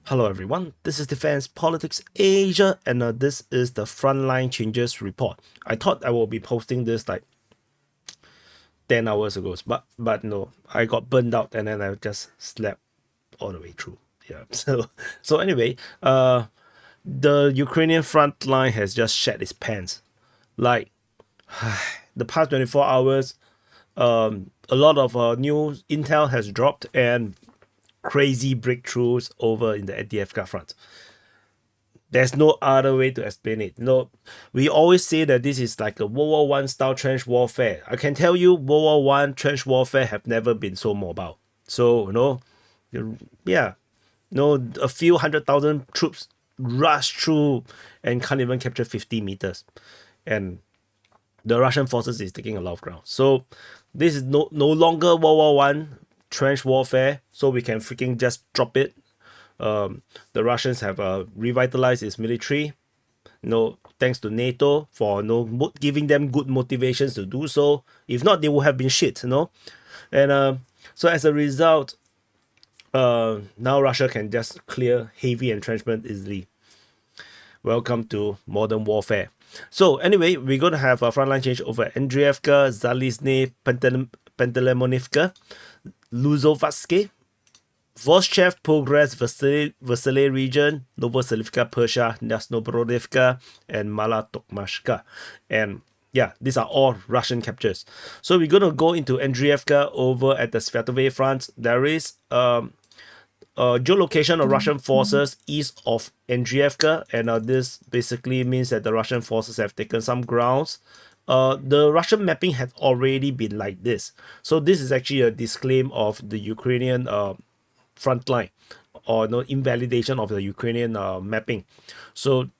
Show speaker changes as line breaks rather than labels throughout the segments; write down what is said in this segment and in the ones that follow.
Hello everyone, this is Defense Politics Asia, and this is the Frontline Changes Report. I thought I will be posting this like 10 hours ago, but no, I got burned out and then I just slept all the way through. Yeah, so anyway, the Ukrainian front line has just shat its pants. Like the past 24 hours, a lot of new intel has dropped and crazy breakthroughs over in the Andriivka front. There's no other way to explain it. We always say that this is like a World War One style trench warfare. I can tell you, World War One trench warfare have never been so mobile. So yeah, a few 100,000 troops rush through and can't even capture 50 meters, and the Russian forces is taking a lot of ground. So this is no longer World War One trench warfare. So we can freaking just drop it. The Russians have revitalized its military, thanks to NATO for giving them good motivations to do so. If not, they would have been shit, And so as a result, now Russia can just clear heavy entrenchment easily. Welcome to modern warfare. So anyway, we're going to have a frontline change over Andriivka, Zalizne, Panteleimonivka, Lozuvatske, Voshchev Progress, Vasily region, Novoselivka, Persha, Yasnobrodivka, and Malatokmashka. And yeah, these are all Russian captures. So we're going to go into Andriivka over at the Sviatove front. There is geolocation of Russian forces east of Andriivka, and this basically means that the Russian forces have taken some grounds. The Russian mapping had already been like this. So this is actually a disclaim of the Ukrainian front line, or invalidation of the Ukrainian mapping. So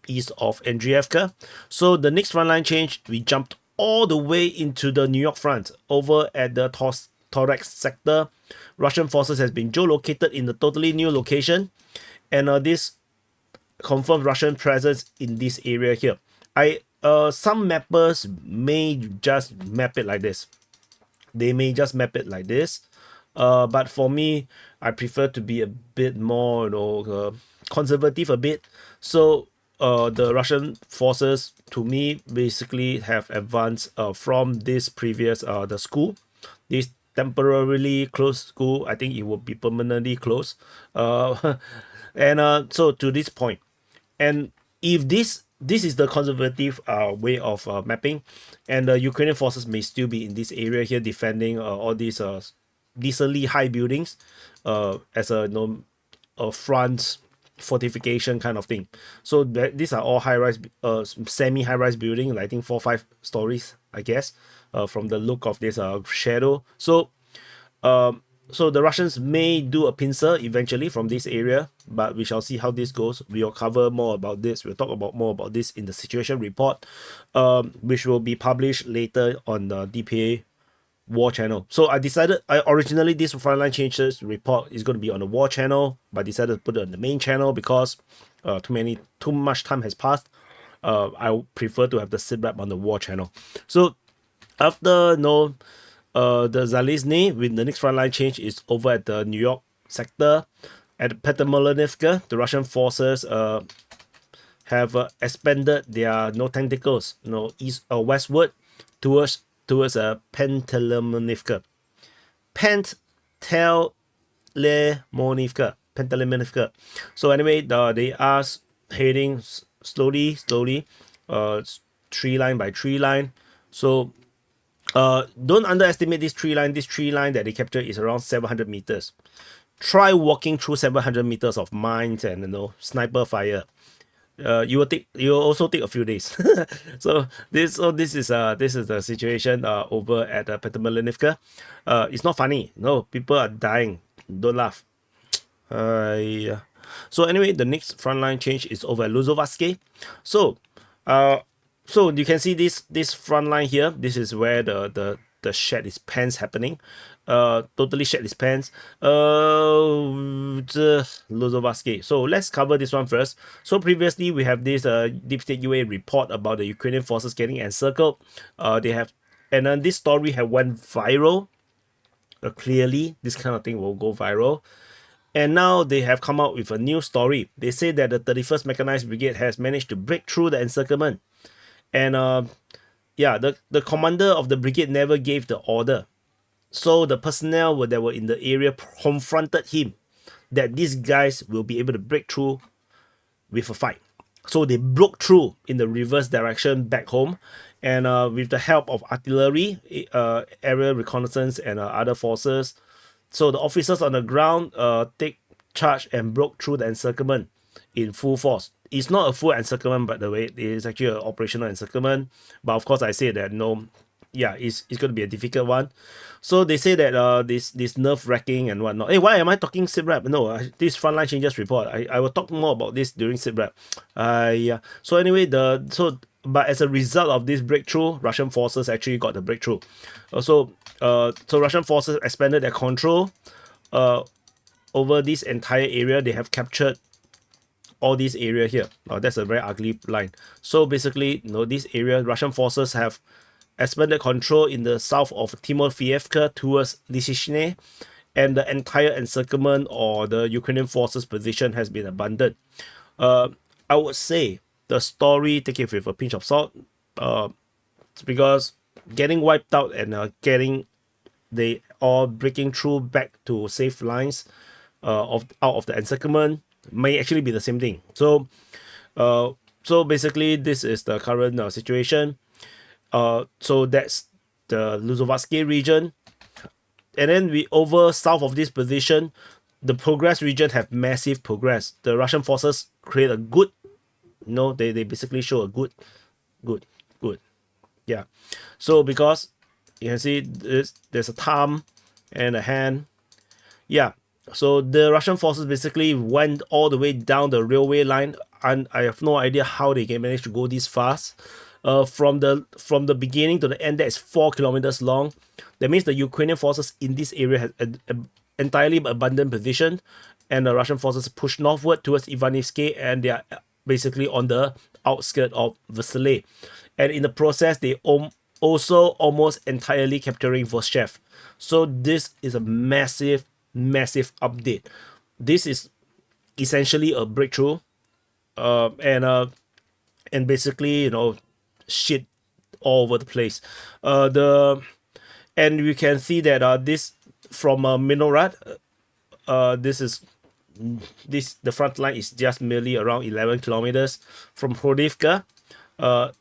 east of Andriivka. So the next front line change, we jumped all the way into the New York front over at the Torex sector. Russian forces has been geolocated in a totally new location, and this confirms Russian presence in this area here. Some mappers may just map it like this. They may just map it like this. But for me, I prefer to be a bit more, conservative a bit. So the Russian forces, to me, basically have advanced from this previous the school, this temporarily closed school. I think it will be permanently closed. And so to this point, and if this is the conservative way of mapping, and the Ukrainian forces may still be in this area here defending all these decently high buildings as a front fortification kind of thing. So these are all high-rise, semi-high-rise building, I think 4-5 stories, I guess, from the look of this shadow. So the Russians may do a pincer eventually from this area, but we shall see how this goes. We'll cover more about this. We'll talk about more about this in the situation report, which will be published later on the DPA War channel. So originally this frontline changes report is going to be on the War channel, but I decided to put it on the main channel because too much time has passed. I prefer to have the sit rep on the War channel. So after the Zalizne, with the next frontline change is over at the New York sector. At Panteleimonivka, the Russian forces have expanded their tentacles east or westward towards Panteleimonivka. Panteleimonivka. So anyway, they are heading slowly, tree line by tree line. So don't underestimate this tree line. This tree line that they captured is around 700 meters. Try walking through 700 meters of mines and sniper fire. You will also take a few days. So this is the situation over at Panteleimonivka. It's not funny. No, people are dying. Don't laugh. So anyway, the next frontline change is over at Lozuvatske. So you can see this front line here. This is where the shed is pants happening. Totally shed is pants. Lozuvatske. So let's cover this one first. So previously we have this Deep State UA report about the Ukrainian forces getting encircled. And then this story had went viral. Clearly, this kind of thing will go viral. And now they have come out with a new story. They say that the 31st Mechanized Brigade has managed to break through the encirclement. And yeah, the commander of the brigade never gave the order. So the personnel that were in the area confronted him that these guys will be able to break through with a fight. So they broke through in the reverse direction back home, and with the help of artillery, aerial reconnaissance, and other forces. So the officers on the ground take charge and broke through the encirclement in full force. It's not a full encirclement, by the way. It is actually an operational encirclement. But of course, I say that no, yeah, it's going to be a difficult one. So they say that this nerve wracking and whatnot. Hey, why am I talking SITREP? No, this frontline changes report. I will talk more about this during SITREP. Yeah. So anyway, but as a result of this breakthrough, Russian forces actually got the breakthrough. So Russian forces expanded their control over this entire area. They have captured all this area here. That's a very ugly line. So basically, this area, Russian forces have expanded control in the south of Timofeyevka towards Lysychne, and the entire encirclement or the Ukrainian forces position has been abandoned. I would say the story, take it with a pinch of salt, because getting wiped out and getting they all breaking through back to safe lines out of the encirclement may actually be the same thing. So basically this is the current situation. So that's the Lozuvatske region, and then we over south of this position, the progress region have massive progress. The Russian forces create a good, they basically show a good, yeah. So because you can see there's a thumb and a hand, yeah. So the Russian forces basically went all the way down the railway line, and I have no idea how they can manage to go this fast. From the beginning to the end, that is 4 kilometers long. That means the Ukrainian forces in this area has an entirely abandoned position, and the Russian forces push northward towards Ivanivsky, and they are basically on the outskirts of Vasily. And in the process, they also almost entirely capturing Voshev. So this is a massive update. This is essentially a breakthrough, and basically, shit all over the place. And you can see that this from Minorad, the front line is just merely around 11 kilometers. From Hrodivka,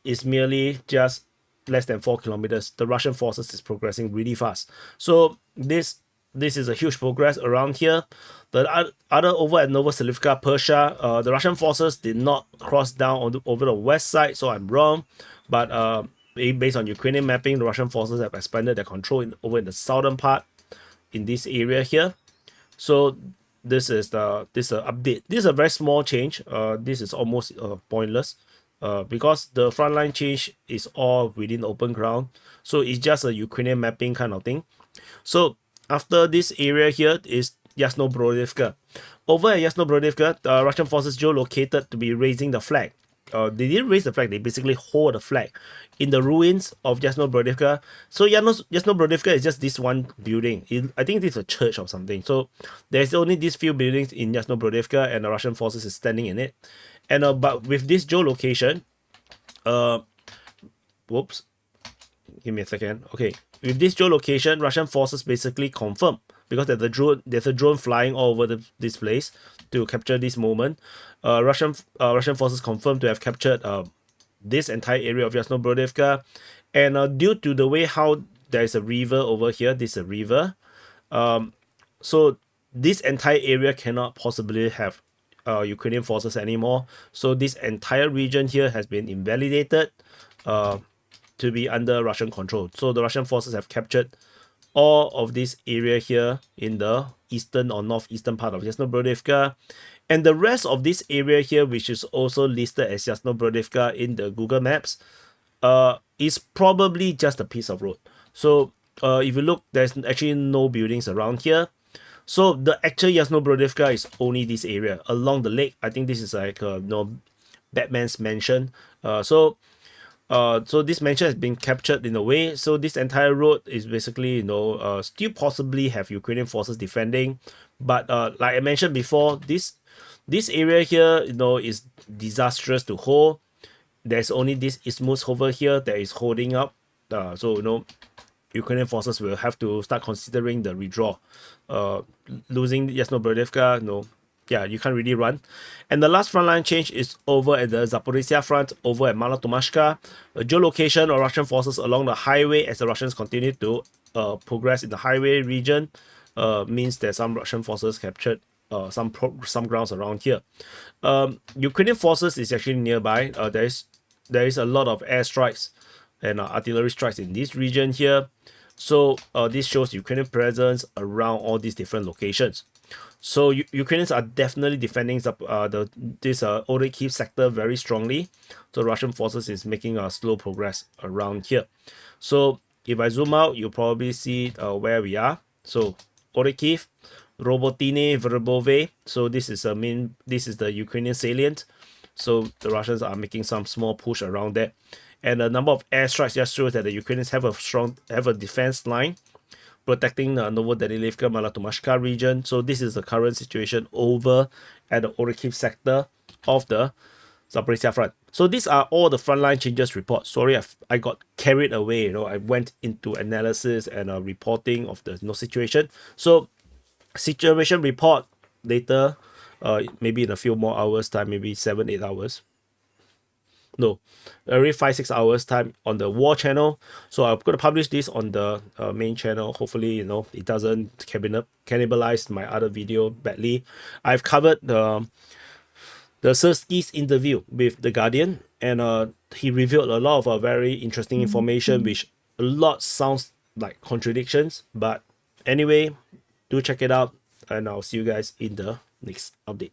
is merely just less than 4 kilometers. The Russian forces is progressing really fast. So this is a huge progress around here. The other over at Novoselivka, Persha, the Russian forces did not cross down over the west side, so I'm wrong. But based on Ukrainian mapping, the Russian forces have expanded their control over in the southern part in this area here. So this is the update. This is a very small change. This is almost pointless. Because the frontline change is all within open ground, so it's just a Ukrainian mapping kind of thing. So after this area here is Yasnobrodivka. Over at Yasnobrodivka, the Russian forces geolocated to be raising the flag. They didn't raise the flag, they basically hold the flag in the ruins of Yasnobrodivka. So Yasnobrodivka is just this one building. I think this is a church or something. So there's only these few buildings in Yasnobrodivka, and the Russian forces is standing in it. And but with this geolocation, whoops, give me a second. Okay, with this geolocation, Russian forces basically confirm, because there's a drone flying all over this place to capture this moment. Russian forces confirmed to have captured this entire area of Yasnobrodivka, and due to the way how there is a river over here, this is a river. So this entire area cannot possibly have Ukrainian forces anymore. So this entire region here has been invalidated to be under Russian control. So the Russian forces have captured all of this area here in the eastern or northeastern part of Yasnobrodivka. And the rest of this area here, which is also listed as Yasnobrodivka in the Google Maps, is probably just a piece of road. So if you look, there's actually no buildings around here. So the actual Yasnobrodivka is only this area along the lake. I think this is like Batman's mansion. So this mansion has been captured in a way. So this entire road is basically still possibly have Ukrainian forces defending, But like I mentioned before, this area here, is disastrous to hold. There's only this isthmus over here that is holding up. So Ukrainian forces will have to start considering the withdrawal. Losing Yasnobrodivka, yeah, you can't really run. And the last frontline change is over at the Zaporizhzhia front, over at Tomashka. Geolocation of Russian forces along the highway as the Russians continue to progress in the highway region means that some Russian forces captured some grounds around here. Ukrainian forces is actually nearby. There is a lot of airstrikes and artillery strikes in this region here. So this shows Ukrainian presence around all these different locations. So Ukrainians are definitely defending this Orikhiv sector very strongly. So Russian forces is making a slow progress around here. So if I zoom out, you'll probably see where we are. So Orikhiv, Robotine, Verbove. So this is the Ukrainian salient. So the Russians are making some small push around there. And the number of airstrikes just shows that the Ukrainians have a defense line protecting the Novodanilivka Malatomashka region. So this is the current situation over at the Orikhiv sector of the Zaporizhzhia front. So these are all the frontline changes reports. Sorry, I got carried away. I went into analysis and reporting of the situation. So situation report later, maybe in a few more hours time, maybe 7-8 hours. No, every 5-6 hours time on the war channel. So I'm going to publish this on the main channel. Hopefully, it doesn't cannibalize my other video badly. I've covered the Syrski's interview with the Guardian, and he revealed a lot of very interesting information, which a lot sounds like contradictions. But anyway, do check it out, and I'll see you guys in the next update.